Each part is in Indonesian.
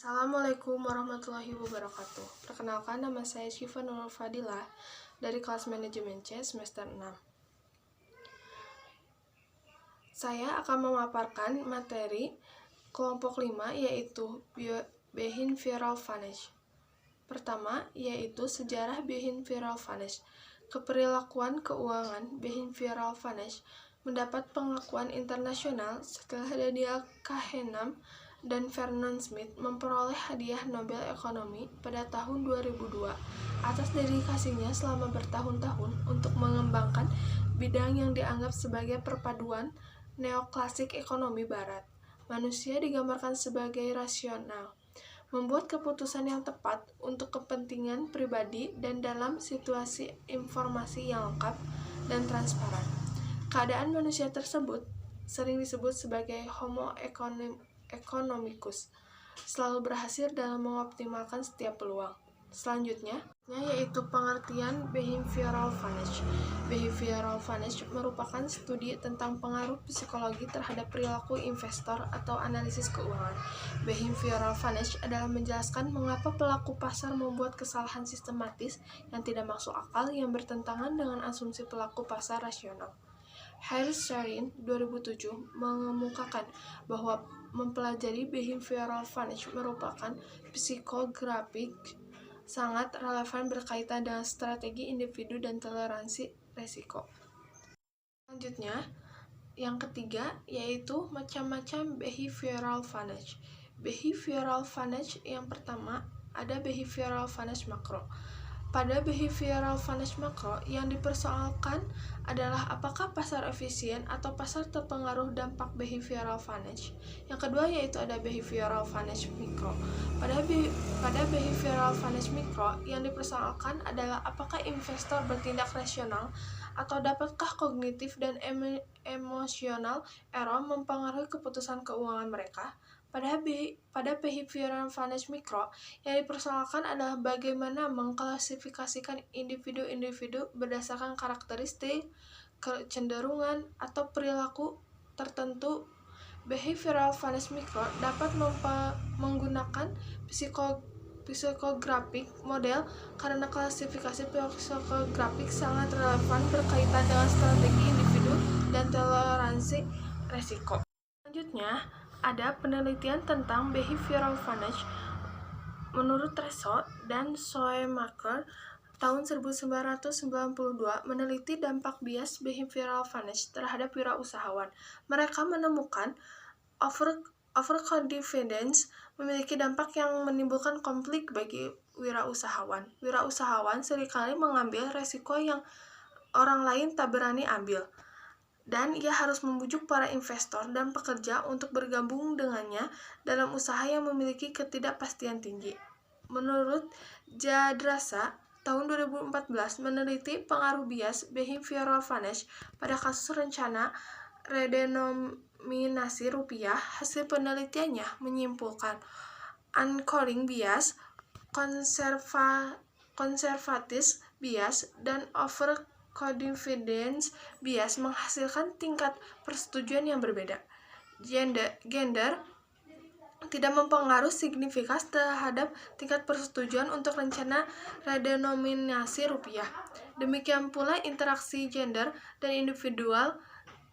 Assalamualaikum warahmatullahi wabarakatuh. Perkenalkan, nama saya Syifa Nurul Fadilah dari kelas manajemen C semester 6. Saya akan memaparkan materi kelompok 5 yaitu Behavioral Finance. Pertama yaitu sejarah Behavioral Finance. Keperilakuan keuangan Behavioral Finance mendapat pengakuan internasional setelah Daniel Kahneman dan Vernon Smith memperoleh hadiah Nobel Ekonomi pada tahun 2002 atas dedikasinya selama bertahun-tahun untuk mengembangkan bidang yang dianggap sebagai perpaduan neoklasik ekonomi barat. Manusia digambarkan sebagai rasional, membuat keputusan yang tepat untuk kepentingan pribadi dan dalam situasi informasi yang lengkap dan transparan. Keadaan manusia tersebut sering disebut sebagai Homo economicus, selalu berhasil dalam mengoptimalkan setiap peluang. Selanjutnya, yaitu pengertian Behavioral Finance. Behavioral Finance merupakan studi tentang pengaruh psikologi terhadap perilaku investor atau analisis keuangan. Behavioral Finance adalah menjelaskan mengapa pelaku pasar membuat kesalahan sistematis yang tidak masuk akal yang bertentangan dengan asumsi pelaku pasar rasional. Harris Sharin 2007 mengemukakan bahwa mempelajari Behavioral Finance merupakan psikografik sangat relevan berkaitan dengan strategi individu dan toleransi resiko. Selanjutnya, yang ketiga yaitu macam-macam Behavioral Finance. Behavioral Finance yang pertama ada Behavioral Finance makro. Pada Behavioral Finance makro, yang dipersoalkan adalah apakah pasar efisien atau pasar terpengaruh dampak Behavioral Finance. Yang kedua yaitu ada Behavioral Finance mikro. Pada Behavioral Finance mikro, yang dipersoalkan adalah apakah investor bertindak rasional atau dapatkah kognitif dan emosional error mempengaruhi keputusan keuangan mereka. Pada Behavioral Finance mikro, yang dipersoalkan adalah bagaimana mengklasifikasikan individu-individu berdasarkan karakteristik, kecenderungan, atau perilaku tertentu. Behavioral Finance mikro dapat menggunakan psikografik model karena klasifikasi psikografik sangat relevan berkaitan dengan strategi individu dan toleransi resiko. Selanjutnya, ada penelitian tentang Behavioral Finance menurut Tresor dan Schoemaker tahun 1992 meneliti dampak bias Behavioral Finance terhadap wirausahawan. Mereka menemukan overconfidence memiliki dampak yang menimbulkan konflik bagi wirausahawan. Wirausahawan seringkali mengambil resiko yang orang lain tak berani ambil, dan ia harus membujuk para investor dan pekerja untuk bergabung dengannya dalam usaha yang memiliki ketidakpastian tinggi. Menurut Jadrasa, tahun 2014 meneliti pengaruh bias Behavioral Finance pada kasus rencana redenominasi rupiah. Hasil penelitiannya menyimpulkan anchoring bias, konservatis bias, dan overconfidence bias menghasilkan tingkat persetujuan yang berbeda. Gender tidak mempengaruhi signifikan terhadap tingkat persetujuan untuk rencana redenominasi rupiah. Demikian pula interaksi gender dan individual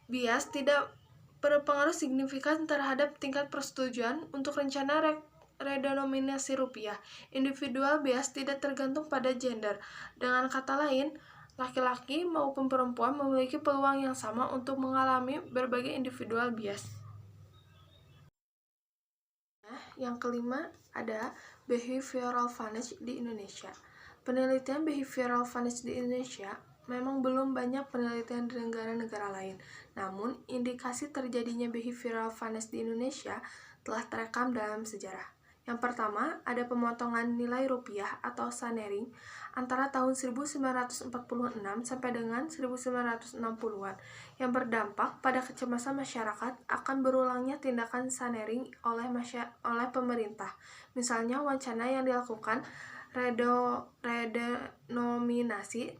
bias tidak berpengaruh signifikan terhadap tingkat persetujuan untuk rencana redenominasi rupiah. Individual bias tidak tergantung pada gender. Dengan kata lain, laki-laki maupun perempuan memiliki peluang yang sama untuk mengalami berbagai individual bias. Yang kelima ada Behavioral Finance di Indonesia. Penelitian Behavioral Finance di Indonesia memang belum banyak penelitian di negara-negara lain. Namun, indikasi terjadinya Behavioral Finance di Indonesia telah terekam dalam sejarah. Yang pertama, ada pemotongan nilai rupiah atau sanering antara tahun 1946 sampai dengan 1960-an yang berdampak pada kecemasan masyarakat akan berulangnya tindakan sanering oleh pemerintah. Misalnya wacana yang dilakukan redenominasi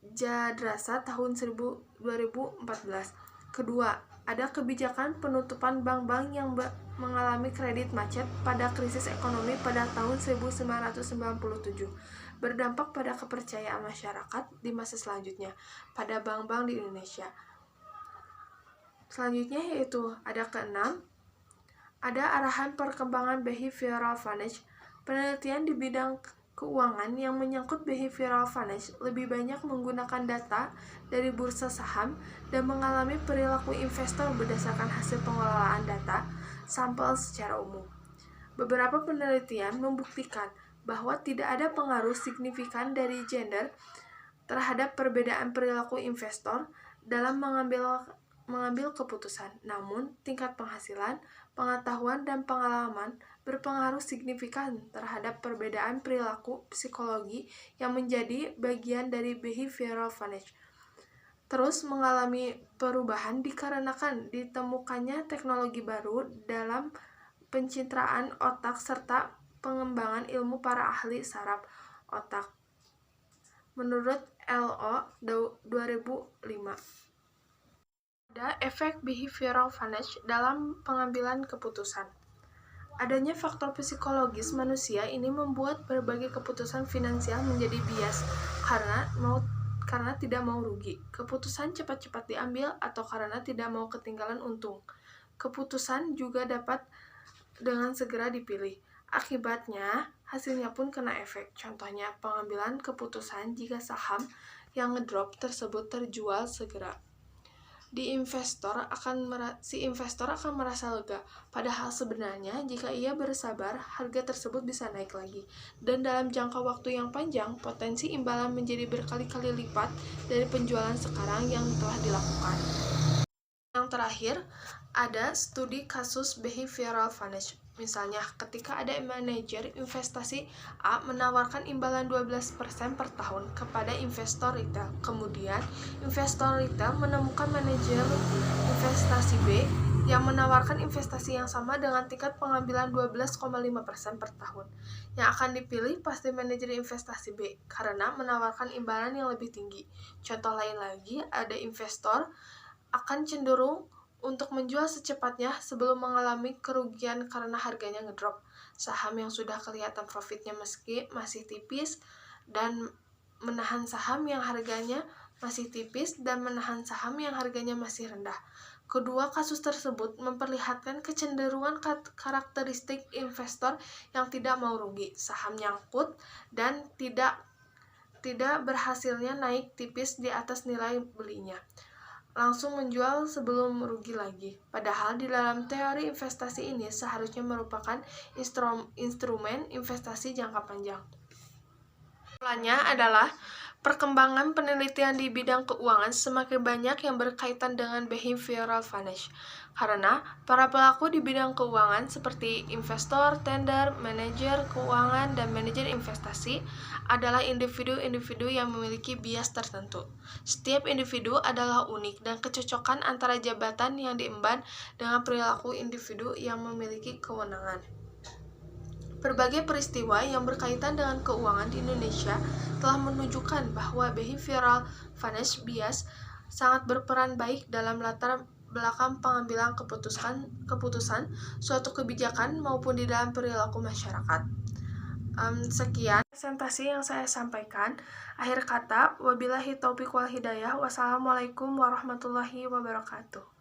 Jadrasa tahun 2014. Kedua, Ada kebijakan penutupan bank-bank yang mengalami kredit macet pada krisis ekonomi pada tahun 1997, berdampak pada kepercayaan masyarakat di masa selanjutnya pada bank-bank di Indonesia. Selanjutnya yaitu ada keenam, ada arahan perkembangan behavioral finance. Penelitian di bidang keuangan yang menyangkut behavioral finance lebih banyak menggunakan data dari bursa saham dan mengalami perilaku investor berdasarkan hasil pengelolaan data sampel secara umum. Beberapa penelitian membuktikan bahwa tidak ada pengaruh signifikan dari gender terhadap perbedaan perilaku investor dalam mengambil keputusan. Namun, tingkat penghasilan, pengetahuan, dan pengalaman berpengaruh signifikan terhadap perbedaan perilaku psikologi yang menjadi bagian dari behavioral finance. Terus mengalami perubahan dikarenakan ditemukannya teknologi baru dalam pencitraan otak serta pengembangan ilmu para ahli saraf otak. Menurut L.O. 2005. Ada efek behavioral finance dalam pengambilan keputusan. Adanya faktor psikologis manusia ini membuat berbagai keputusan finansial menjadi bias karena tidak mau rugi. Keputusan cepat-cepat diambil atau karena tidak mau ketinggalan untung. Keputusan juga dapat dengan segera dipilih. Akibatnya, hasilnya pun kena efek. Contohnya, pengambilan keputusan jika saham yang ngedrop tersebut terjual segera. Si investor akan merasa lega, padahal sebenarnya jika ia bersabar, harga tersebut bisa naik lagi. Dan dalam jangka waktu yang panjang, potensi imbalan menjadi berkali-kali lipat dari penjualan sekarang yang telah dilakukan. Yang terakhir, ada studi kasus behavioral finance. Misalnya, ketika ada manajer investasi A menawarkan imbalan 12% per tahun kepada investor retail. Kemudian, investor retail menemukan manajer investasi B yang menawarkan investasi yang sama dengan tingkat pengambilan 12,5% per tahun. Yang akan dipilih pasti manajer investasi B karena menawarkan imbalan yang lebih tinggi. Contoh lain lagi, ada investor akan cenderung untuk menjual secepatnya sebelum mengalami kerugian karena harganya ngedrop. Saham yang sudah kelihatan profitnya meski masih tipis dan menahan saham yang harganya masih tipis dan menahan saham yang harganya masih rendah. Kedua kasus tersebut memperlihatkan kecenderungan karakteristik investor yang tidak mau rugi, saham nyangkut dan tidak berhasilnya naik tipis di atas nilai belinya, langsung menjual sebelum merugi lagi. Padahal di dalam teori investasi ini seharusnya merupakan instrumen investasi jangka panjang. Kesimpulannya adalah perkembangan penelitian di bidang keuangan semakin banyak yang berkaitan dengan behavioral finance. Karena para pelaku di bidang keuangan seperti investor, trader, manajer keuangan, dan manajer investasi adalah individu-individu yang memiliki bias tertentu. Setiap individu adalah unik dan kecocokan antara jabatan yang diemban dengan perilaku individu yang memiliki kewenangan. Berbagai peristiwa yang berkaitan dengan keuangan di Indonesia telah menunjukkan bahwa behavioral finance bias sangat berperan baik dalam latar belakang pengambilan keputusan suatu kebijakan maupun di dalam perilaku masyarakat. Sekian presentasi yang saya sampaikan. Akhir kata, wabillahi taufiq wal hidayah. Wassalamualaikum warahmatullahi wabarakatuh.